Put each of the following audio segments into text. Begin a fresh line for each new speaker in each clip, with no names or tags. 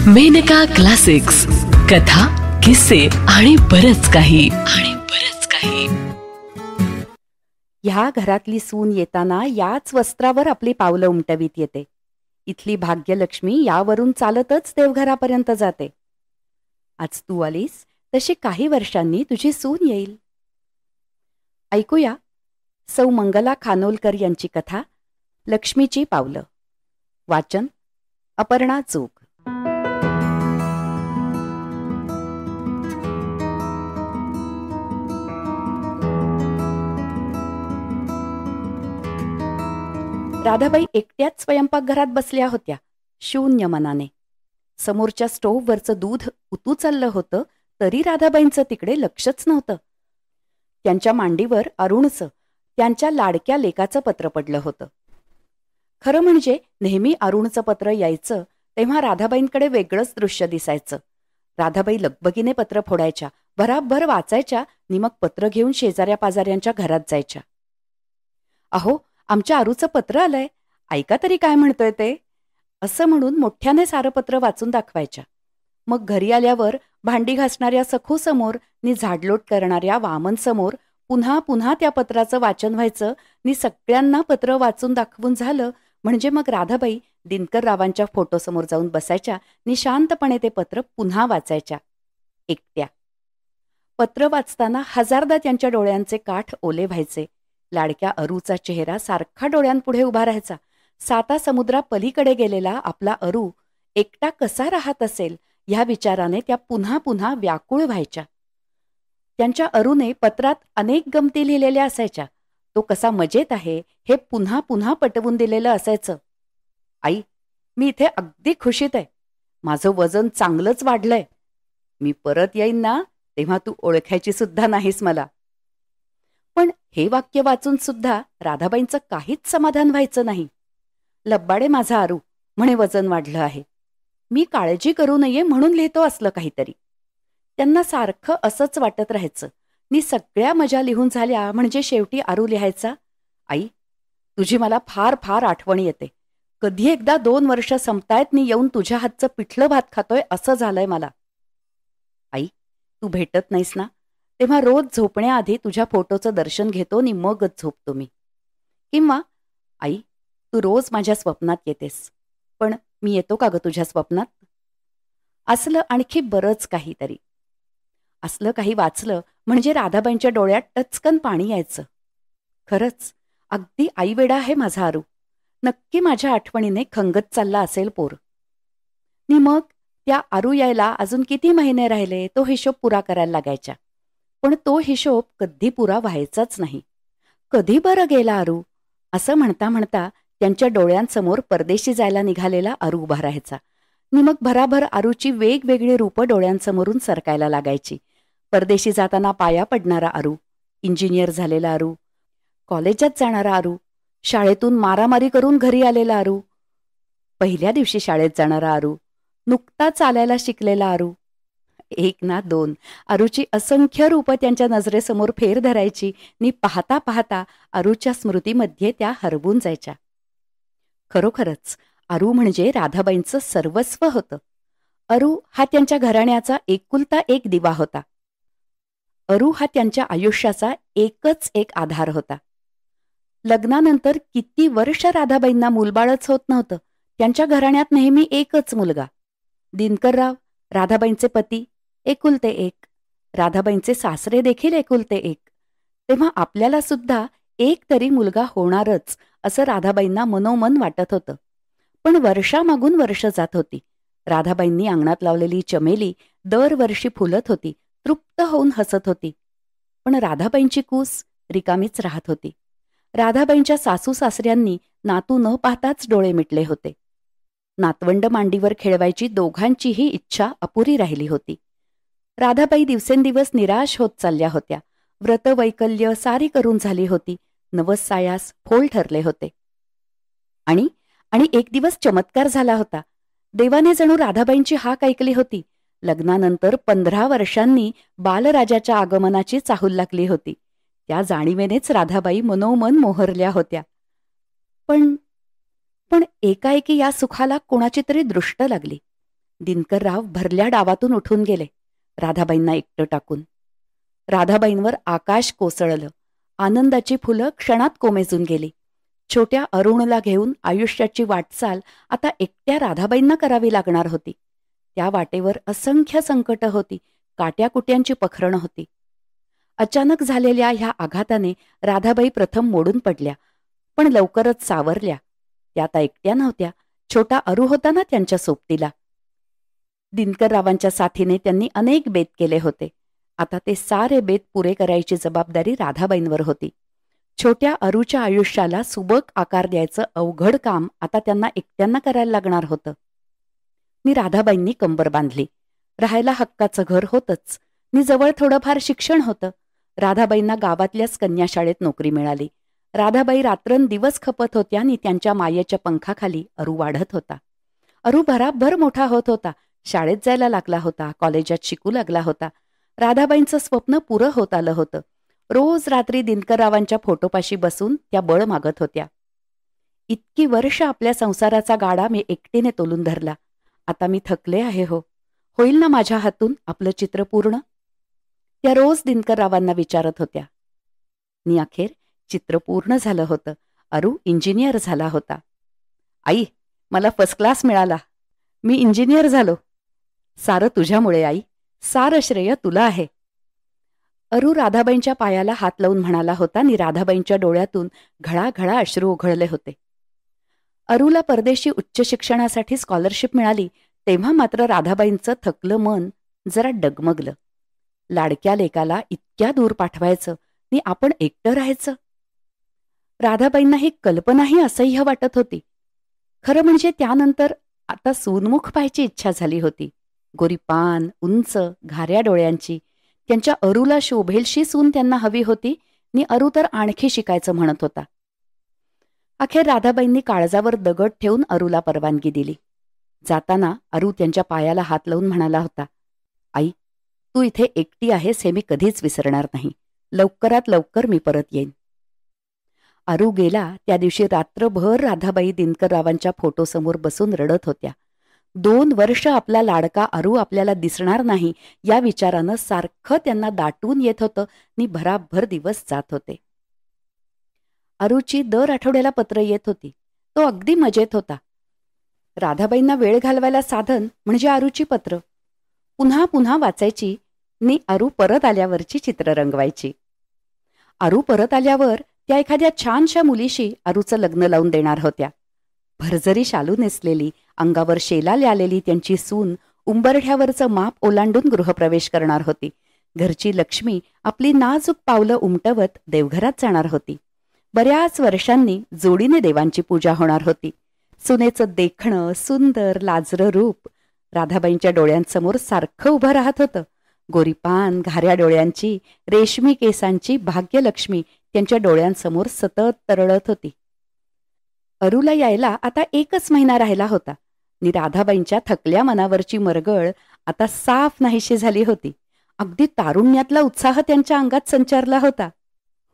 Maneka classics, कथा, किस्से आणि बरच काही.
ह्या घरातली सून येताना याच वस्त्रावर आपली पावलं उमटवीत येते. इथली भाग्यलक्ष्मी यावरून चालतच देवघरापर्यंत जाते. आज तू आलीस तशी काही वर्षांनी तुझी सून येईल. ऐकूया सौ मंगला खानोलकर यांची कथा लक्ष्मीची पावलं. वाचन अपर्णा जोग. राधाबाई एकट्याच स्वयंपाकघरात बसल्या होत्या, शून्य मनाने. समोरच्या स्टोव्हवरचं दूध उतू चाललं होतं तरी राधाबाईंचं तिकडे लक्षच नव्हतं. त्यांच्या मांडीवर अरुणचं, त्यांच्या लाडक्या लेकाचं पत्र पडलं होतं. खरं म्हणजे नेहमी अरुणचं पत्र यायचं तेव्हा राधाबाईंकडे वेगळंच दृश्य दिसायचं. राधाबाई लगबगीने पत्र फोडायच्या, भराभर वाचायच्या आणि मग पत्र घेऊन शेजाऱ्या पाजाऱ्यांच्या घरात जायच्या. अहो, आमच्या आरूचं पत्र आलंय, ऐका तरी काय म्हणतोय ते, असं म्हणून मोठ्याने सारं पत्र वाचून दाखवायच्या. मग घरी आल्यावर भांडी घासणाऱ्या सखूसमोर नि झाडलोट करणाऱ्या वामनसमोर पुन्हा पुन्हा त्या पत्राचं वाचन व्हायचं नि सगळ्यांना पत्र वाचून दाखवून झालं म्हणजे मग राधाबाई दिनकररावांच्या फोटोसमोर जाऊन बसायच्या नि शांतपणे ते पत्र पुन्हा वाचायच्या एकट्या. पत्र वाचताना हजारदा त्यांच्या डोळ्यांचे काठ ओले व्हायचे. लाडक्या अरूचा चेहरा सारखा डोळ्यांपुढे उभा राहायचा. साता समुद्रा पलीकडे गेलेला आपला अरू एकटा कसा राहत असेल ह्या विचाराने त्या पुन्हा पुन्हा व्याकुळ व्हायच्या. त्यांच्या अरूने पत्रात अनेक गमती लिहिलेल्या असायच्या. तो कसा मजेत आहे हे पुन्हा पुन्हा पटवून दिलेलं असायचं. आई, मी इथे अगदी खुशीत आहे. माझं वजन चांगलंच वाढलंय. मी परत येईन ना तेव्हा तू ओळखायची सुद्धा नाहीस मला. पण हे वाक्य वाचून सुद्धा राधाबाईंचं काहीच समाधान व्हायचं नाही. लब्बाडे माझा आरू, म्हणे वजन वाढलं आहे. मी काळजी करू नये म्हणून लिहितो असलं काहीतरी. त्यांना सारखं असंच वाटत राहायचं. नि सगळ्या मजा लिहून झाल्या म्हणजे शेवटी आरू लिहायचा, आई, तुझी मला फार फार आठवण येते. कधी एकदा 2 वर्ष संपतायत नि येऊन तुझ्या हातचं पिठलं भात खातोय असं झालंय मला. आई, तू भेटत नाहीस ना तेव्हा रोज झोपण्याआधी तुझ्या फोटोचं दर्शन घेतो नि मगच झोपतो मी. किंवा आई, तू रोज माझ्या स्वप्नात येतेस, पण मी येतो का ग तुझ्या स्वप्नात? असलं आणखी बरंच काहीतरी. असलं काही वाचलं म्हणजे राधाबाईंच्या डोळ्यात टचकन पाणी यायचं. खरंच अगदी आईवेडा आहे माझा आरू. नक्की माझ्या आठवणीने खंगत चालला असेल पोर. नि मग त्या आरू यायला अजून किती महिने राहिले तो हिशोब पुरा करायला लागायच्या. पण तो हिशोब कधी पुरा व्हायचाच नाही. कधी बरं गेला आरू असं म्हणता म्हणता त्यांच्या डोळ्यांसमोर परदेशी जायला निघालेला आरू उभा राहायचा. नि मग भराभर आरूची वेगवेगळी रूपं डोळ्यांसमोरून सरकायला लागायची. परदेशी जाताना पाया पडणारा आरू, इंजिनियर झालेला आरू, कॉलेजात जाणारा आरू, शाळेतून मारामारी करून घरी आलेला आरू, पहिल्या दिवशी शाळेत जाणारा आरू, नुकताच चालायला शिकलेला आरू. 1 ना 2 आरूची असंख्य रूपं त्यांच्या नजरेसमोर फेर धरायची नि पाहता पाहता आरूच्या स्मृतीमध्ये त्या हरवून जायच्या. खरोखरच आरू म्हणजे राधाबाईंचं सर्वस्व होतं. अरू हा त्यांच्या घराण्याचा एकुलता एक दिवा होता. अरू हा त्यांच्या आयुष्याचा एकच एक आधार होता. लग्नानंतर किती वर्ष राधाबाईंना मूलबाळच होत नव्हतं. त्यांच्या घराण्यात नेहमी एकच मुलगा. दिनकरराव, राधाबाईंचे पती, एकुलते एक. राधाबाईंचे सासरे देखील एकुलते एक. तेव्हा आपल्याला सुद्धा एक तरी मुलगा होणारच असं राधाबाईंना मनोमन वाटत होतं. पण वर्षामागून वर्ष जात होती. राधाबाईंनी अंगणात लावलेली चमेली दरवर्षी फुलत होती, तृप्त होऊन हसत होती. पण राधाबाईंची कूस रिकामीच राहत होती. राधाबाईंच्या सासू सासऱ्यांनी नातू न पाहताच डोळे मिटले होते. नातवंड मांडीवर खेळवायची दोघांचीही इच्छा अपुरी राहिली होती. राधाबाई दिवसेंदिवस निराश होत चालल्या होत्या. व्रतवैकल्य सारी करून झाली होती. नवस सायास फोल ठरले होते. आणि एक दिवस चमत्कार झाला होता. देवाने जणू राधाबाईंची हाक ऐकली होती. लग्नानंतर 15 वर्षांनी बालराजाच्या आगमनाची चाहूल लागली होती. त्या जाणीवेनेच राधाबाई मनोमन मोहरल्या होत्या. पण एकाएकी या सुखाला कोणाची तरी दृष्ट लागली. दिनकरराव भरल्या डावातून उठून गेले, राधाबाईंना एकटं टाकून. राधाबाईंवर आकाश कोसळलं. आनंदाची फुलं क्षणात कोमेजून गेली. छोट्या अरुणला घेऊन आयुष्याची वाटचाल आता एकट्या राधाबाईंना करावी लागणार होती. त्या वाटेवर असंख्य संकटं होती, काट्याकुट्यांची पखरणं होती. अचानक झालेल्या ह्या आघाताने राधाबाई प्रथम मोडून पडल्या, पण लवकरच सावरल्या. त्या आता एकट्या नव्हत्या, छोटा अरू होता ना त्यांच्या सोबतीला. दिनकररावांच्या साथीने त्यांनी अनेक बेत केले होते. आता ते सारे बेत पुरे करायची जबाबदारी राधाबाईंवर होती. छोट्या अरूच्या आयुष्याला सुबक आकार द्यायचं अवघड काम आता त्यांना एकट्यांना करायला लागणार होतं. मी राधाबाईंनी कंबर बांधली. राहायला हक्काचं घर होतंच, मी जवळ थोडंफार शिक्षण होतं. राधाबाईंना गावातल्याच कन्याशाळेत नोकरी मिळाली. राधाबाई रात्रंदिवस खपत होत्या आणि त्यांच्या मायेच्या पंखाखाली अरू वाढत होता. अरू भराभर मोठा होत होता, शाळेत जायला लागला होता, कॉलेजात शिकू लागला होता. राधाबाईंचं स्वप्न पुरं होत आलं होतं. रोज रात्री दिनकररावांच्या फोटोपाशी बसून त्या बळ मागत होत्या. इतकी वर्ष आपल्या संसाराचा गाडा मी एकटीने तोलून धरला. आता मी थकले आहे हो. होईल ना माझ्या हातून आपलं चित्र पूर्ण? त्या रोज दिनकररावांना विचारत होत्या. नि अखेर चित्र पूर्ण झालं होतं. अरू इंजिनियर झाला होता. आई, मला फर्स्ट क्लास मिळाला. मी इंजिनियर झालो. सारं तुझ्यामुळे आई, सारं श्रेय तुला आहे. अरू राधाबाईंच्या पायाला हात लावून म्हणाला होता आणि राधाबाईंच्या डोळ्यातून घळाघळा अश्रू ओघळले होते. अरूला परदेशी उच्च शिक्षणासाठी स्कॉलरशिप मिळाली तेव्हा मात्र राधाबाईंचं थकलं मन जरा डगमगलं. लाडक्या लेकाला इतक्या दूर पाठवायचं आणि आपण एकटं राहायचं. राधाबाईंना ही कल्पनाही असह्य वाटत होती. खरं म्हणजे त्यानंतर आता सूनमुख पाहायची इच्छा झाली होती. गोरीपान, उंच, घाऱ्या डोळ्यांची. त्यांच्या अरूला शोभेलशी सून त्यांना हवी होती आणि अरू तर आणखी शिकायचं म्हणत होता. अखेर राधाबाईंनी काळजावर दगड ठेवून अरूला परवानगी दिली. जाताना अरू त्यांच्या पायाला हात लावून म्हणाला होता, आई, तू इथे एकटी आहेस हे मी कधीच विसरणार नाही. लवकरात लवकर मी परत येईन. अरू गेला त्या दिवशी रात्रभर राधाबाई दिनकररावांच्या फोटोसमोर बसून रडत होत्या. 2 वर्ष आपला लाडका अरू आपल्याला दिसणार नाही या विचारानं सारखं त्यांना दाटून येत होतं आणि भराभर दिवस जात होते. अरूची दर आठवड्याला पत्र येत होती. तो अगदी मजेत होता. राधाबाईंना वेळ घालवायला साधन म्हणजे अरूची पत्र. पुन्हा पुन्हा वाचायची नि अरू परत आल्यावरची चित्र रंगवायची. अरू परत आल्यावर त्या एखाद्या छानशा मुलीशी अरूचं लग्न लावून देणार होत्या. भरजरी शालू नेसलेली, अंगावर शेलाल आलेली त्यांची सून उंबरठ्यावरचं माप ओलांडून गृहप्रवेश करणार होती. घरची लक्ष्मी आपली नाजूक पावलं उमटवत देवघरात जाणार होती. बऱ्याच वर्षांनी जोडीने देवांची पूजा होणार होती. सुनेचं देखणं, सुंदर लाजरं रूप राधाबाईंच्या डोळ्यांसमोर सारखं उभं राहत होतं. गोरीपान, घाऱ्या डोळ्यांची, रेशमी केसांची भाग्यलक्ष्मी त्यांच्या डोळ्यांसमोर सतत तरळत होती. अरूला यायला आता 1च महिना राहिला होता आणि राधाबाईंच्या थकल्या मनावरची मरगळ आता साफ नाहीशी झाली होती. अगदी तारुण्यातला उत्साह त्यांच्या अंगात संचारला होता.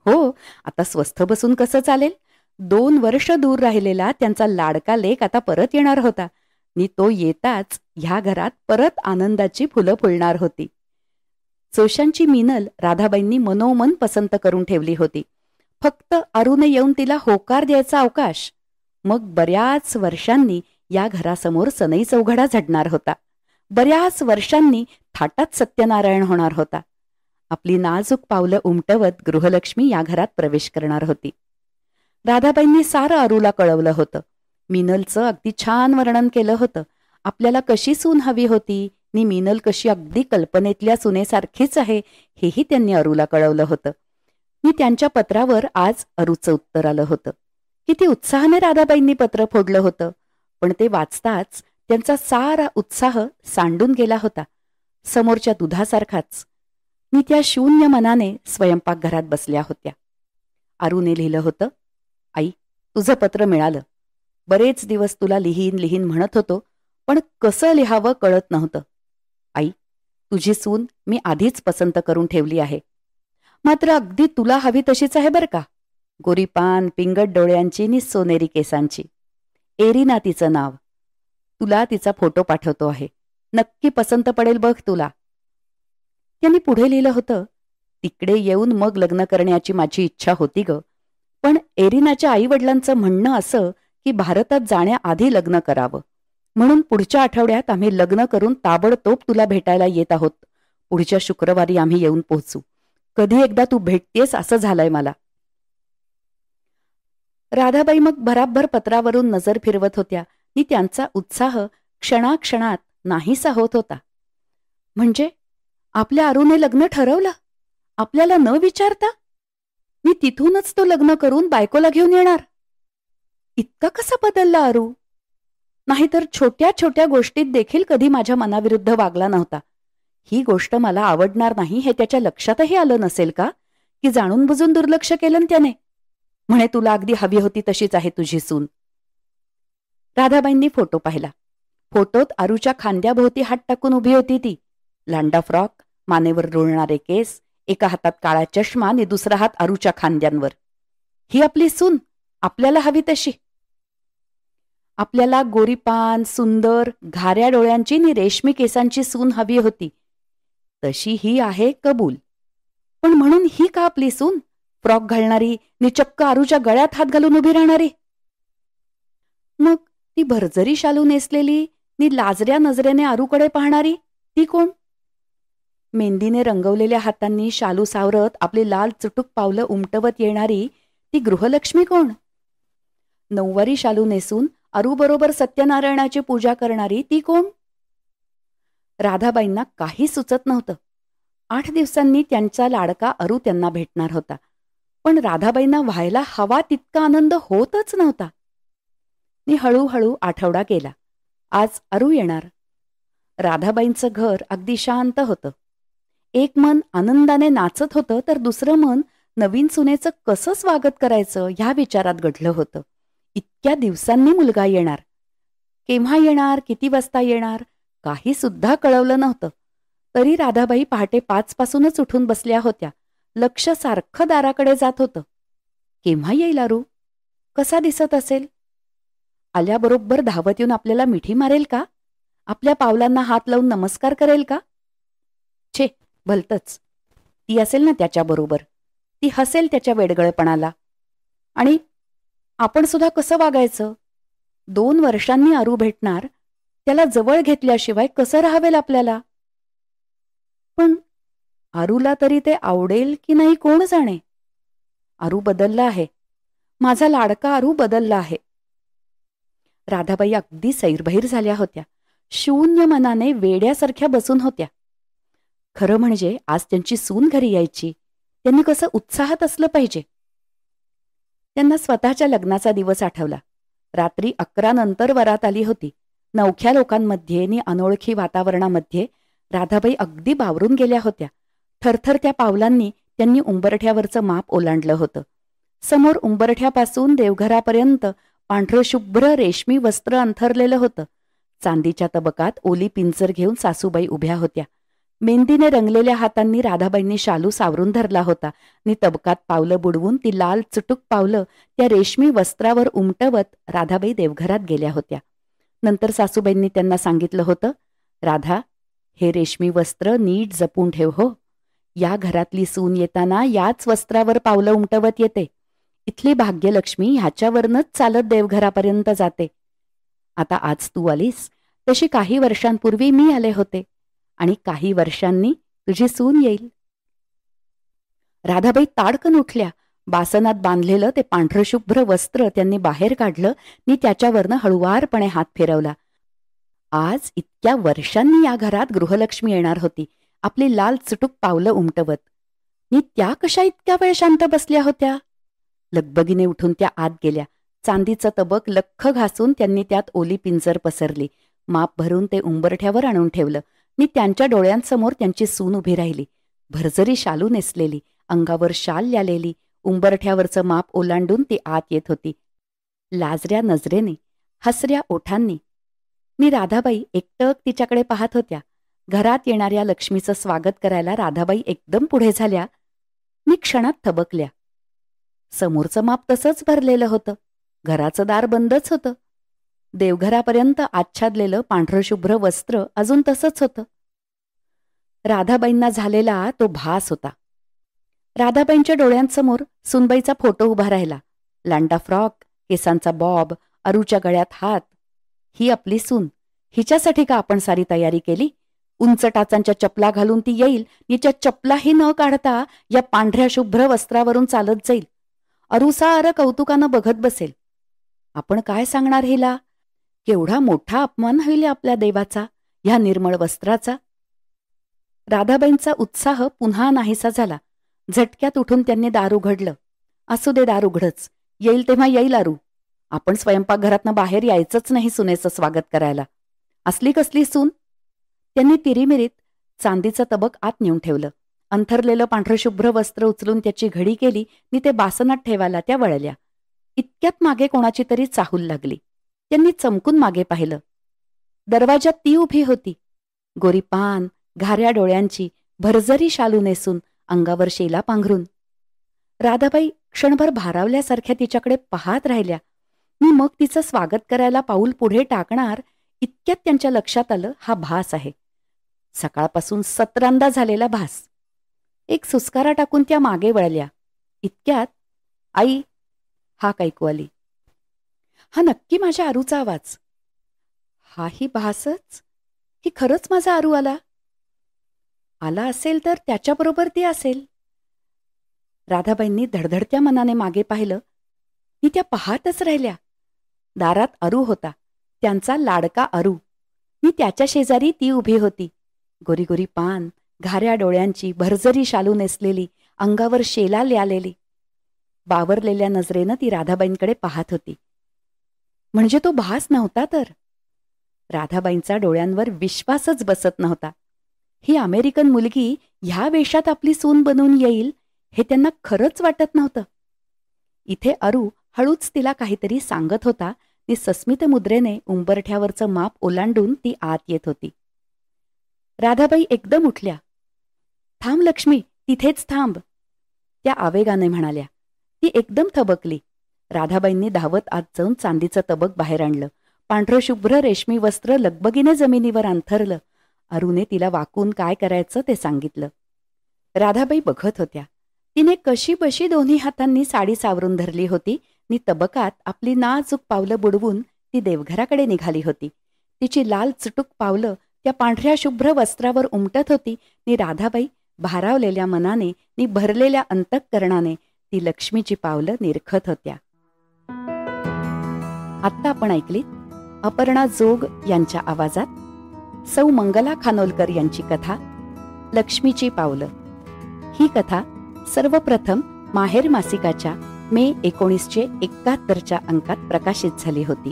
हो, आता स्वस्थ बसून कसं चालेल? 2 वर्ष दूर राहिलेला त्यांचा लाडका लेक आता परत येणार होता आणि तो येताच ह्या घरात परत आनंदाची फुलं फुलणार होती. चोशांची मिनल राधाबाईंनी मनोमन पसंत करून ठेवली होती. फक्त अरूने येऊन तिला होकार द्यायचा अवकाश. मग बऱ्याच वर्षांनी या घरासमोर सनई चौघडा झडणार होता. बऱ्याच वर्षांनी थाटात सत्यनारायण होणार होता. आपली नाजूक पावलं उमटवत गृहलक्ष्मी या घरात प्रवेश करणार होती. राधाबाईंनी सारं अरूला कळवलं होतं. मिनलचं अगदी छान वर्णन केलं होतं. आपल्याला कशी सून हवी होती नि मिनल कशी अगदी कल्पनेतल्या सुनेसारखीच आहे हेही त्यांनी अरूला कळवलं होतं. मी त्यांच्या पत्रावर आज अरूचं उत्तर आलं होतं. किती उत्साहाने राधाबाईंनी पत्र फोडलं होतं, पण ते वाचताच त्यांचा सारा उत्साह सांडून गेला होता. समोरच्या दुधासारखाच. मी त्या शून्य मनाने स्वयंपाकघरात बसल्या होत्या. अरूने लिहिलं होतं, आई, तुझं पत्र मिळालं. बरेच दिवस तुला लिहीन लिहीन म्हणत होतो, पण कसं लिहावं कळत नव्हतं. आई, तुझी सून मी आधीच पसंत करून ठेवली आहे. मात्र अगदी तुला हवी तशीच आहे बरं का. गोरीपान, पिंगट डोळ्यांची नि सोनेरी केसांची. एरिना तिचं नाव. तुला तिचा फोटो पाठवतो आहे. नक्की पसंत पडेल बघ तुला. त्यांनी पुढे लिहिलं होतं, तिकडे येऊन मग लग्न करण्याची माझी इच्छा होती ग, पण एरिनाच्या आईवडिलांचं म्हणणं असं की भारतात जाण्याआधी लग्न करावं, म्हणून पुढच्या आठवड्यात आम्ही लग्न करून ताबडतोब तुला भेटायला येत आहोत. पुढच्या शुक्रवारी आम्ही येऊन पोहोचू. कधी एकदा तू भेटतेस असं झालंय मला. राधाबाई मग भराभर पत्रावरून नजर फिरवत होत्या आणि त्यांचा उत्साह क्षणाक्षणात नाहीसा होत होता. म्हणजे आपल्या अरुने लग्न ठरवलं, आपल्याला न विचारता? मी तिथूनच तो लग्न करून बायकोला घेऊन येणार. इतका कसा बदलला अरू? नाहीतर छोट्या छोट्या गोष्टीत देखील कधी माझ्या मनाविरुद्ध वागला नव्हता. ही गोष्ट मला आवडणार नाही हे त्याच्या लक्षातही आलं नसेल का, की जाणून बुजून दुर्लक्ष केलं त्याने? म्हणे तुला अगदी हवी होती तशीच आहे तुझी सून. राधाबाईंनी फोटो पाहिला. फोटोत अरूच्या खांद्याभोवती हात टाकून उभी होती ती. लांडा फ्रॉक, मानेवर रुळणारे केस, एका हातात काळा चष्मा आणि दुसरा हात अरूच्या खांद्यांवर. ही आपली सून, आपल्याला हवी तशी. आपल्याला गोरीपान, सुंदर, घाऱ्या डोळ्यांची आणि रेशमी केसांची सून हवी होती. तशी ही आहे कबूल. पण म्हणून ही का आपली सून? फ्रॉक घालणारी, निचक्क अरूच्या गळ्यात हात घालून उभी राहणारी. मग ती भरजरी शालू नेसलेली नि लाजऱ्या नजरेने अरूकडे पाहणारी ती कोण? मेहंदीने रंगवलेल्या हातांनी शालू सावरत आपली लाल चुटूक पावलं उमटवत येणारी ती गृहलक्ष्मी कोण? नऊवारी शालू नेसून अरूबरोबर सत्यनारायणाची पूजा करणारी ती कोण? राधाबाईंना काही सुचत नव्हतं. 8 दिवसांनी त्यांचा लाडका अरू त्यांना भेटणार होता. पण राधाबाईंना व्हायला हवा तितका आनंद होतच नव्हता. नि हळूहळू आठवडा गेला. आज अरू येणार. राधाबाईंचं घर अगदी शांत होतं. एक मन आनंदाने नाचत होतं, तर दुसरं मन नवीन सुनेचं कसं स्वागत करायचं ह्या विचारात गढलं होतं. इतक्या दिवसांनी मुलगा येणार. केव्हा येणार, किती वाजता येणार, काही सुद्धा कळवलं नव्हतं. तरी राधाबाई पहाटे 5 पासूनच उठून बसल्या होत्या. लक्ष सारखं दाराकडे जात होतं. केव्हा येईल अरू? कसा दिसत असेल? आल्याबरोबर धावत येऊन आपल्याला मिठी मारेल का? आपल्या पावलांना हात लावून नमस्कार करेल का? छे, भलतच. ती असेल ना त्याच्याबरोबर. ती हसेल त्याच्या वेडगळपणाला. आणि आपण सुद्धा कसं वागायचं? 2 वर्षांनी अरू भेटणार, त्याला जवळ घेतल्याशिवाय कसं राहावेल आपल्याला? पण अरूला तरी ते आवडेल की नाही कोण जाणे. अरू बदलला आहे. माझा लाडका अरू बदलला आहे. राधाबाई अगदी सैरभैर झाल्या होत्या. शून्य मनाने वेड्यासारख्या बसून होत्या. खरं म्हणजे आज त्यांची सून घरी यायची. त्यांनी कसं उत्साहात असलं पाहिजे. त्यांना स्वतःच्या लग्नाचा दिवस आठवला. रात्री 11 नंतर वरात आली होती. नवख्या लोकांमध्ये आणि अनोळखी वातावरणामध्ये राधाबाई अगदी बावरून गेल्या होत्या. थरथरत्या पावलांनी त्यांनी उंबरठ्यावरचं माप ओलांडलं होतं. समोर उंबरठ्यापासून देवघरापर्यंत पांढरं शुभ्र रेशमी वस्त्र अंथरलेलं होतं. चांदीच्या तबकात ओली पिंजर घेऊन सासूबाई उभ्या होत्या. मेहंदीने रंगलेल्या हातांनी राधाबाईंनी शालू सावरून धरला होता आणि तबकात पावलं बुडवून ती लाल चुटूक पावलं त्या रेशमी वस्त्रावर उमटवत राधाबाई देवघरात गेल्या होत्या. नंतर सासूबाईंनी त्यांना सांगितलं होतं, राधा, हे रेशमी वस्त्र नीट जपून ठेव हो. या घरातली सून येताना याच वस्त्रावर पावलं उमटवत येते. इथली भाग्यलक्ष्मी ह्याच्यावरनच चालत देवघरापर्यंत जाते. आता आज तू आलीस, तशी काही वर्षांपूर्वी मी आले होते, आणि काही वर्षांनी तुझी सून येईल. राधाबाई ताडकन उठल्या. बासनात बांधलेलं ते पांढरशुभ्र वस्त्र त्यांनी बाहेर काढलं आणि त्याच्यावरनं हळुवारपणे हात फिरवला. आज इतक्या वर्षांनी या घरात गृहलक्ष्मी येणार होती, आपली लाल चुटूक पावलं उमटवत. नि त्या कशा इतक्या वेळ शांत बसल्या होत्या? लगबगीने उठून त्या आत गेल्या. चांदीचं तबक लख्ख घासून त्यांनी त्यात ओली पिंजर पसरली. माप भरून ते उंबरठ्यावर आणून ठेवलं. नि त्यांच्या डोळ्यांसमोर त्यांची सून उभी राहिली. भरजरी शालू नेसलेली, अंगावर शाल ल्यालेली, उंबरठ्यावरचं माप ओलांडून ती आत येत होती. लाजऱ्या नजरेने, हसऱ्या ओठांनी. नि राधाबाई एकटक तिच्याकडे पाहत होत्या. घरात येणाऱ्या लक्ष्मीचं स्वागत करायला राधाबाई एकदम पुढे झाल्या. नि क्षणात थबकल्या. समोरचं माप तसंच भरलेलं होतं. घराचं दार बंदच होतं. देवघरापर्यंत आच्छादलेलं पांढरशुभ्र वस्त्र अजून तसंच होतं. राधाबाईंना झालेला तो भास होता. राधाबाईंच्या डोळ्यांसमोर सुनबाईचा फोटो उभा राहिला. लांडा फ्रॉक, केसांचा बॉब, अरूच्या गळ्यात हात. ही आपली सून. हिच्यासाठी का आपण सारी तयारी केली? उंच टाचांच्या चपला घालून ती येईल, हिच्या चपलाही न काढता या पांढऱ्या शुभ्र वस्त्रावरून चालत जाईल. अरू सारं कौतुकानं बघत बसेल. आपण काय सांगणार हिला? केवढा मोठा अपमान होईल आपल्या देवाचा, ह्या निर्मळ वस्त्राचा. राधाबाईंचा उत्साह पुन्हा नाहीसा झाला. झटक्यात उठून त्यांनी दार उघडलं. असू दे दार उघडच, येईल तेव्हा येईल अरू. आपण स्वयंपाकघरातनं बाहेर यायचंच नाही सुनेचं स्वागत करायला. असली कसली सून? त्यांनी तिरीमिरीत चांदीचं तबक आत नेऊन ठेवलं. अंथरलेलं पांढरशुभ्र वस्त्र उचलून त्याची घडी केली नि ते बासनात ठेवायला त्या वळल्या. इतक्यात मागे कोणाची तरी चाहूल लागली. त्यांनी चमकून मागे पाहिलं. दरवाजात ती उभी होती. गोरी पान, घाऱ्या डोळ्यांची, भरजरी शालू नेसून, अंगावर शेला पांघरून. राधाबाई क्षणभर भारावल्यासारख्या तिच्याकडे पाहत राहिल्या. मी मग तिचं स्वागत करायला पाऊल पुढे टाकणार इतक्यात त्यांच्या लक्षात आलं, हा भास आहे. सकाळपासून 17दा झालेला भास. एक सुस्कारा टाकून त्या मागे वळल्या. इतक्यात आई हाक ऐकू आली. हा नक्की माझ्या आरूचा आवाज. हाही भासच की खरंच माझा आरू आला? आला असेल तर त्याच्याबरोबर ती असेल. राधाबाईंनी धडधडत्या मनाने मागे पाहिलं. मी त्या पाहतच राहिल्या. दारात अरू होता, त्यांचा लाडका अरू. मी त्याच्या शेजारी ती उभी होती. गोरी गोरी पान, घाऱ्या डोळ्यांची, भरजरी शालू नेसलेली, अंगावर शेला ल्यालेली. बावरलेल्या नजरेनं ती राधाबाईंकडे पाहत होती. म्हणजे तो भास नव्हता तर. राधाबाईंचा डोळ्यांवर विश्वासच बसत नव्हता. ही अमेरिकन मुलगी ह्या वेशात आपली सून बनून येईल हे त्यांना खरंच वाटत नव्हतं. इथे अरू हळूच तिला काहीतरी सांगत होता. ती सस्मित मुद्रेने उंबरठ्यावरचं माप ओलांडून ती आत येत होती. राधाबाई एकदम उठल्या. थांब लक्ष्मी, तिथेच थांब, त्या आवेगाने म्हणाल्या. ती एकदम थबकली. राधाबाईंनी धावत आत जाऊन चांदीचं तबक बाहेर आणलं. पांढरशुभ्र रेशमी वस्त्र लगबगीने जमिनीवर अंथरलं. अरूने तिला वाकून काय करायचं ते सांगितलं. राधाबाई बघत होत्या. तिने कशी बशी दोन्ही हातांनी साडी सावरून धरली होती नि तबकात आपली नाजूक पावलं बुडवून ती देवघराकडे निघाली होती. तिची लाल चुटूक पावलं त्या पांढऱ्या शुभ्र वस्त्रावर उमटत होती नि राधाबाई भारावलेल्या मनाने नि भरलेल्या अंतःकरणाने ती लक्ष्मीची पावलं निरखत होत्या. आत्ता आपण ऐकलीत अपर्णा जोग यांच्या आवाजात सौ मंगला खानोलकर यांची कथा लक्ष्मीची पावलं. ही कथा सर्वप्रथम माहेर मासिकाच्या मे 1971च्या अंकात प्रकाशित झाली होती.